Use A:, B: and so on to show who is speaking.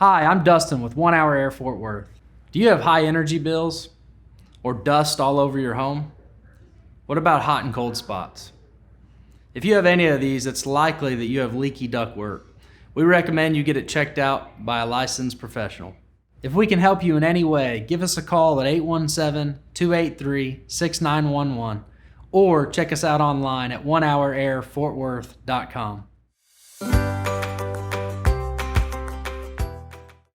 A: Hi, I'm Dustin with 1 Hour Air Fort Worth. Do you have high energy bills or dust all over your home? What about hot and cold spots? If you have any of these, it's likely that you have leaky ductwork. We recommend you get it checked out by a licensed professional. If we can help you in any way, give us a call at 817-283-6911 or check us out online at onehourairfortworth.com.